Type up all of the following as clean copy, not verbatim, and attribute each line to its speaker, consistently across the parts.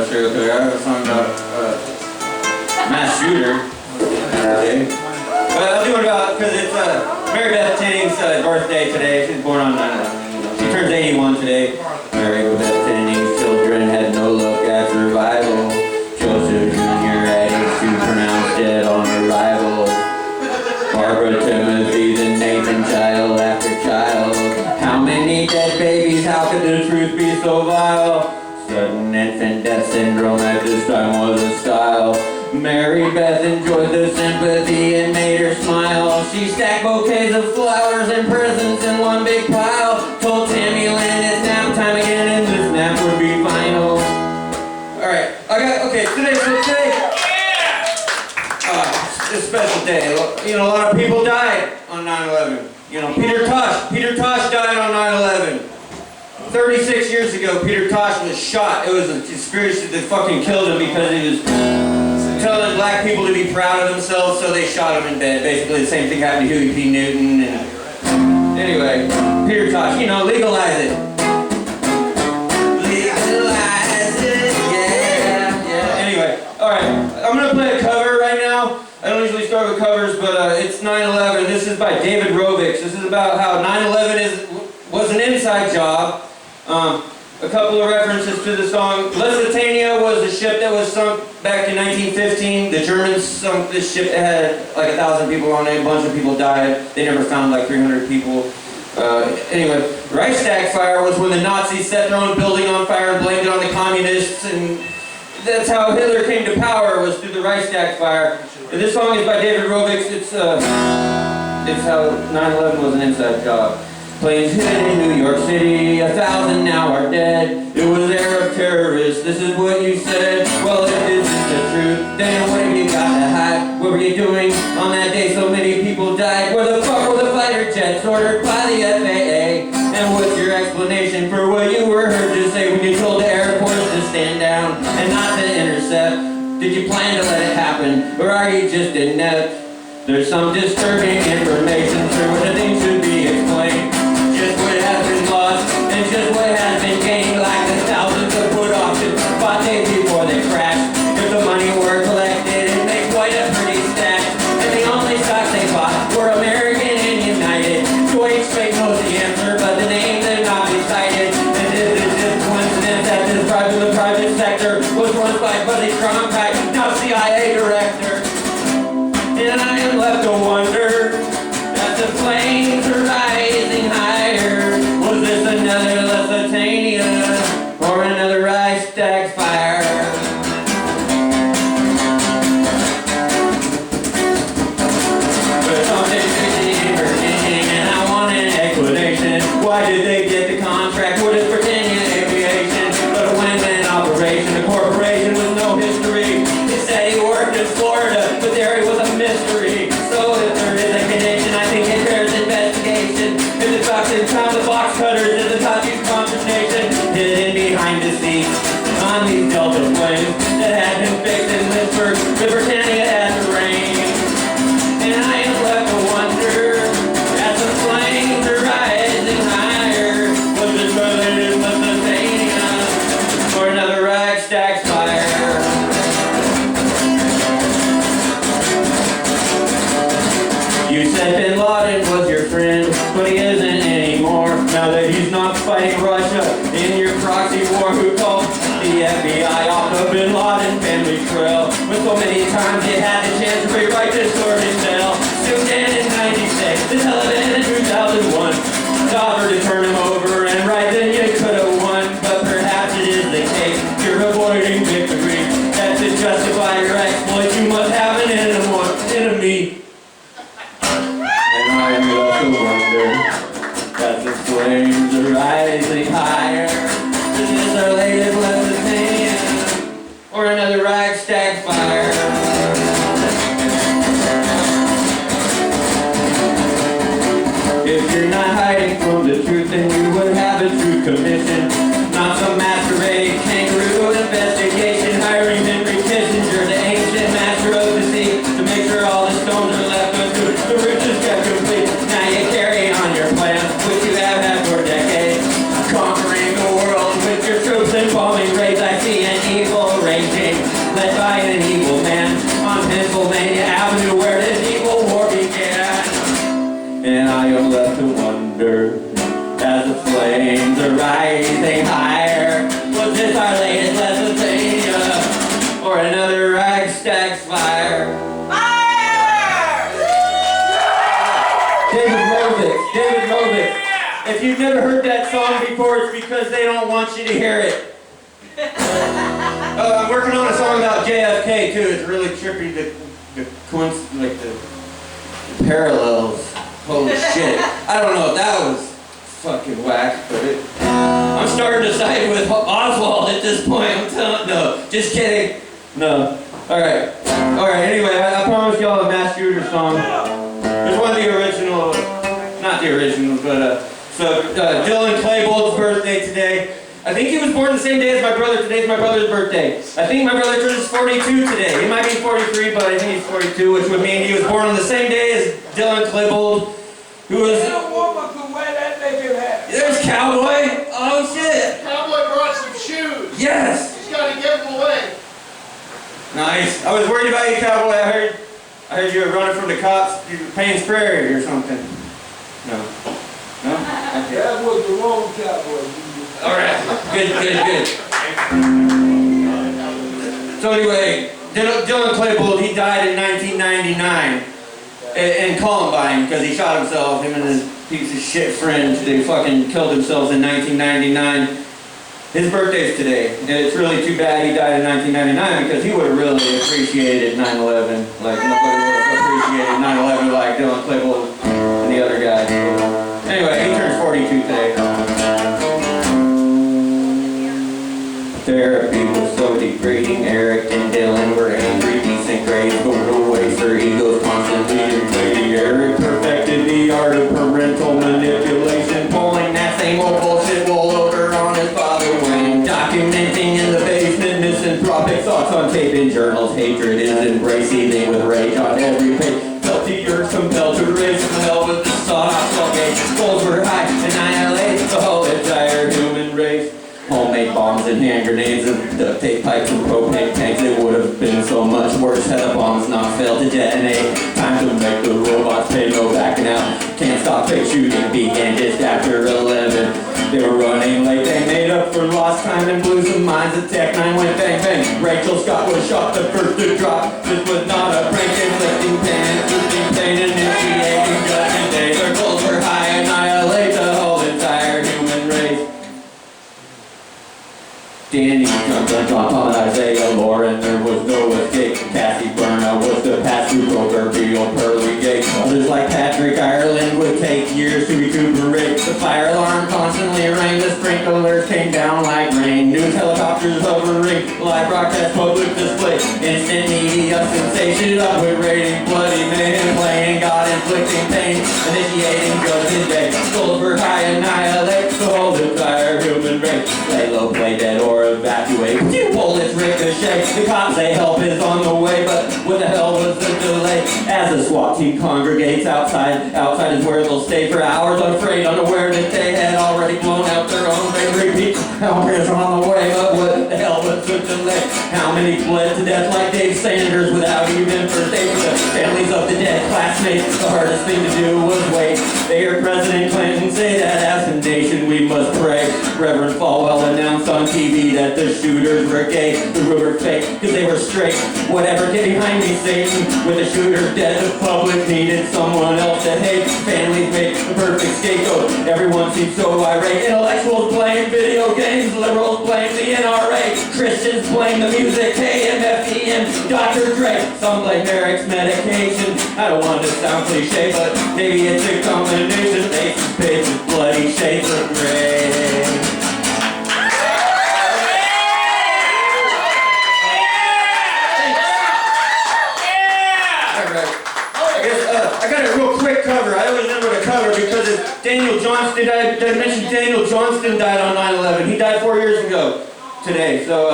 Speaker 1: serial killer. I have a song about mass shooter. But I'll do it about, because it's Mary Beth Tinning's birthday today. She's born on 9/11. She turns 81 today. Mary Beth Tinning's children had no luck at survival. Joseph Jr. at age 2 pronounced dead on arrival. Barbara, Timothy, and Nathan, child after child. How many dead babies? How could the truth be so vile? Sudden infant death syndrome at this time was a style. Mary Beth enjoyed the sympathy and made her smile. She stacked bouquets of flowers and presents in one big pile. Told Tammy Lynn it's nap time again and this nap would be final. Alright, today, it's a special day. You know, a lot of people died on 9/11. You know, Peter Tosh died on 9/11. 36 years ago, Peter Tosh was shot. It was a conspiracy that fucking killed him because he was telling black people to be proud of themselves, so they shot him in bed. Basically, the same thing happened to Huey P. Newton. And anyway, Peter Tosh, you know, legalize it. Legalize it, yeah. Anyway, all right, I'm gonna play a cover right now. I don't usually start with covers, but it's 9/11. This is by David Rovix. This is about how 9/11 was an inside job. A couple of references to the song. Lusitania was a ship that was sunk back in 1915. The Germans sunk this ship that had like 1,000 people on it. A bunch of people died. They never found like 300 people. Anyway, Reichstag fire was when the Nazis set their own building on fire and blamed it on the communists, and that's how Hitler came to power, was through the Reichstag fire. And this song is by David Rovix. It's how 9/11 was an inside job. Planes hit in New York City, 1,000 now are dead. It was Arab terrorists, this is what you said. Well, if this is the truth, then what have you got to hide? What were you doing on that day so many people died? Where the fuck were the fighter jets ordered by the FAA? And what's your explanation for what you were heard to say when you told the Air Force to stand down and not to intercept? Did you plan to let it happen, or are you just inept? There's some disturbing information, sure, what I think should be explained. Just what has been lost, and just what has been gained, like the thousands of put options bought days before they crashed. If the money were collected, it'd make quite a pretty stack. And the only stocks they bought were American and United. Deutsche Bank knows the answer, but the names have not been cited. And this is just coincidence that this private in the private sector was once by Buzzy Cronkite, now CIA director. And I am left to wonder, as the flames are rising higher, was this another Lusitania, or another Reichstag fire? But something's fixing, and I want an explanation. Why did they get the contract? What is Britannia Aviation? But a win-win operation, a corporation with no history. They said he worked in Florida, but there he was a mystery. So if there is a connection, I think it bears investigation. If the doctors found the box cutters in the top use conversation, hidden behind the seats on these Delta planes that had been fixed in Lynchburg, the Britannia had to rain. And I am left to wonder, as the flames are rising higher, was this related to Lusitania, or another Reichstag fire? You said Bin Laden was your friend, but he isn't anymore. Now that he's not fighting Russia in your proxy war, who called the FBI off the Bin Laden family trail? When so many times you had the chance to rewrite this story tale. Sudan in 96, the Taliban in 2001. The offer to turn him over, and right then you could have won. But perhaps it is the case you're avoiding victory. That to justify your exploits, you must have an enemy. And I am left to wonder, as the flames are rising higher, is this our latest Lusitania, or another Reichstag fire? If you're not hiding from the truth, then you would have a true commission, not some masquerade kangaroo investigation, hiring Henry Kissinger, the ancient master of the sea, to make sure all the stones are left unto the riches kept complete. Now you carry on your plans, which you have had for decades, conquering the world with your troops and bombing raids. I see an evil for another rag stacks fire.
Speaker 2: Fire!
Speaker 1: David Rovick. If you've never heard that song before, it's because they don't want you to hear it. I'm working on a song about JFK too. It's really trippy. The parallels. Holy shit! I don't know if that was fucking whack, but I'm starting to side with Oswald at this point. I'm telling. No, just kidding. No. All right. Anyway, I promised y'all a mass shooter song. There's one of the original, not the original, but Dylan Claybold's birthday today. I think he was born the same day as my brother. Today's my brother's birthday. I think my brother turns 42 today. He might be 43, but I think he's 42, which would mean he was born on the same day as Dylan Claybold, who was...
Speaker 2: Little woman could wear that naked hat.
Speaker 1: There's Cowboy. Oh, shit.
Speaker 3: Cowboy brought some shoes.
Speaker 1: Yes.
Speaker 3: He's got to give them away.
Speaker 1: Nice. I was worried about you, Cowboy. I heard you were running from the cops. You were Payne's Prairie or something. No? Okay.
Speaker 2: That was the wrong cowboy.
Speaker 1: All right. Good. So anyway, Dylan Claybold, he died in 1999 in Columbine because he shot himself. Him and his piece of shit friend, they fucking killed themselves in 1999. His birthday's today. It's really too bad he died in 1999 because he would have really appreciated 9/11. Like nobody would have appreciated 9/11 like Dylan Claybold and the other guy. Anyway, he turns 42 today. Therapy was so degrading. Eric and Dylan were angry, decent grades, but no waste their egos constantly inflating. Eric perfected the art of parental manipulation, pulling that same old bullshit wool over on his father Wayne. Documenting in the basement, misanthropic thoughts on tape in journals. Hatred is embraced, seething with rage on every page. Felt the earth compelled to raise from hell with the sawed-off skullgate. Goals were high, annihilate the whole entire human race. Homemade bombs and hand grenades and duct tape pipes and propane tanks. It would have been so much worse had the bombs not failed to detonate. Time to make the robots pay, no backing out. Can't stop fake shooting began just after 11. They were running late, they made up for lost time and blew some mines. The Tech 9 went bang bang. Rachel Scott was shot the first to drop. This was not a prank, inflicting pain, initiating judgment day. Their goals were high, annihilate the whole entire human race. Danny, John, Tom, and Isaiah, Lauren, there was no escape. Cassie Burna was the pass through proverbial pearly gate. Others like Patrick Ireland would take years to recuperate. The fire alarm constantly rang, the sprinklers came down like rain. News helicopters hovering, live broadcast, public display. Instant media sensation, up with rating, bloody mayhem, playing God, inflicting pain, initiating judgment day. Souls were high, annihilate the whole entire human race. Lay low, play dead, or evacuate. Bullets ricochet. The cops say help is on the way, but what the hell was the delay? As the SWAT team congregates outside is where they'll stay for hours, unafraid, unaware that they had already blown out their own brain. Repeat, help is on the way, but what the hell was the delay? How many bled to death like Dave Sanders without even first aid for the families of the dead classmates? The hardest thing to do was wait. They heard President Clinton say that as a nation we must pray. Reverend Falwell announced on TV that the shooters were gay. The rumor fake, cause they were straight. Whatever, get behind me, Satan. With the shooters dead, the public needed someone else to hate. Families make the perfect scapegoat. Everyone seems so irate. Intellectuals blame video games, liberals blame the NRA. Christians blame the music, KMFDM, Dr. Dre. Some blame Eric's medication. I don't want to sound cliche, but maybe it's a combination. Faces, pages, bloody shades of gray. I got a real quick cover. I always remember the cover because it's Daniel Johnston. Did I mention Daniel Johnston died on 9/11? He died 4 years ago today. So,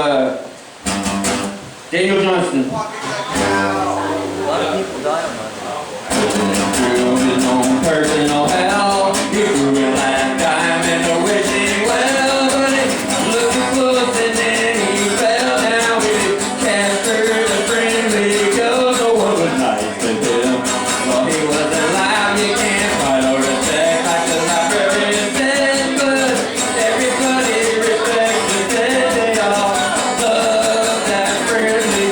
Speaker 1: Daniel Johnston. A lot of people die on 9/11. His own personal hell. He threw it last time in the wishing well, but it looked close and then he fell down with his caster, the friendly ghost. No one was nice to him. Well, he wasn't alive, you can't fight or respect like the librarian said, but everybody respects the dead. They all love that friendly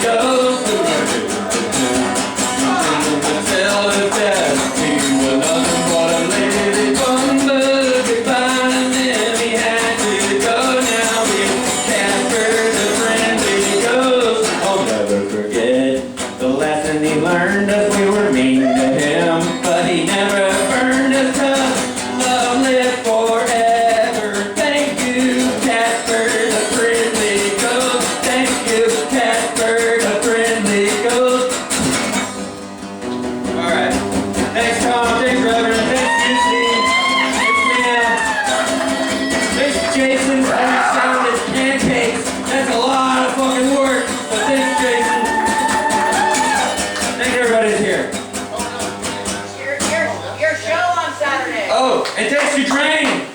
Speaker 1: lesson he learned as we were mean to him, but he never burned us 'cause love lived forever. Thank you, Casper, the friendly ghost. Thank you, Casper, the friendly ghost. All right. Thanks, Tom. Thanks, Reverend. Thanks, Lucy. Thanks, Mia. Thanks, Jason. Every sound is pancakes. That's a lot of fucking work. But thanks, Jason. Thank everybody's here.
Speaker 4: Your show on Saturday.
Speaker 1: Oh, and thanks to Drain.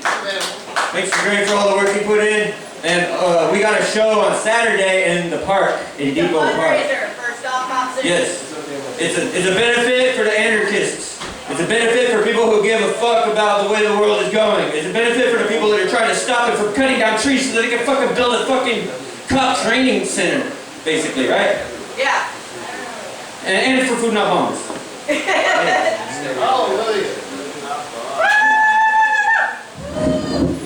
Speaker 1: Thanks to Drain for all the work he put in. And we got a show on Saturday in the park, in
Speaker 4: The
Speaker 1: Depot Park.
Speaker 4: fundraiser for Stop Cop City.
Speaker 1: Yes. It's a benefit for the anarchists. It's a benefit for people who give a fuck about the way the world is going. It's a benefit for the people that are trying to stop it from cutting down trees so that they can fucking build a fucking cop training center, basically, right?
Speaker 4: Yeah.
Speaker 1: And it's for food, not bombs.
Speaker 3: Hallelujah.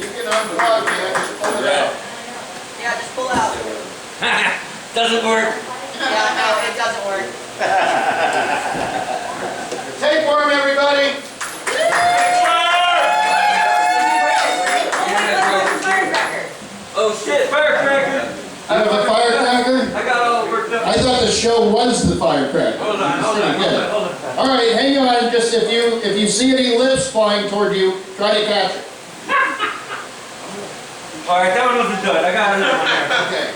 Speaker 3: You can unplug me, I just pulled it out.
Speaker 4: Yeah, just pull out.
Speaker 1: Doesn't work.
Speaker 4: Yeah, no, it doesn't work.
Speaker 3: Tapeworm, everybody.
Speaker 4: Firecracker.
Speaker 1: Oh shit, firecracker!
Speaker 5: You have a firecracker?
Speaker 1: I got all worked up.
Speaker 5: I thought the show was the firecracker.
Speaker 1: Hold on.
Speaker 5: All right, hang on. Just if you see any lips flying toward you, try to catch it.
Speaker 1: Alright, that one wasn't done. I got another one there.
Speaker 5: Okay.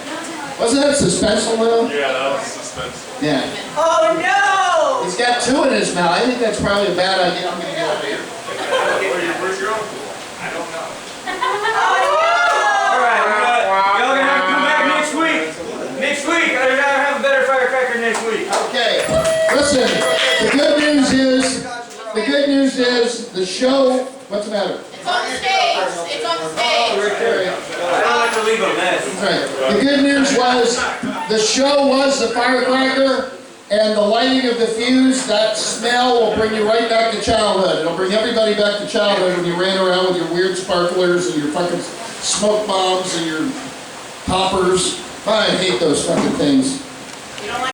Speaker 5: Wasn't that suspenseful, little?
Speaker 6: Yeah, that was suspenseful.
Speaker 5: Yeah.
Speaker 4: Oh no!
Speaker 5: He's got two in his mouth. I think that's probably a bad idea. I'm gonna get over here.
Speaker 6: Where's your uncle? I don't know.
Speaker 1: Alright, y'all gonna have to come back next week. Next week, I'd rather have a better firecracker next week.
Speaker 5: Okay. Listen, the good news is the show. What's the matter?
Speaker 4: It's on the stage. It's on the stage.
Speaker 5: Okay.
Speaker 1: I don't like to leave a mess.
Speaker 5: That's right. The good news was the show was the firecracker, and the lighting of the fuse, that smell will bring you right back to childhood. It'll bring everybody back to childhood when you ran around with your weird sparklers and your fucking smoke bombs and your poppers. I hate those fucking things.
Speaker 4: You don't like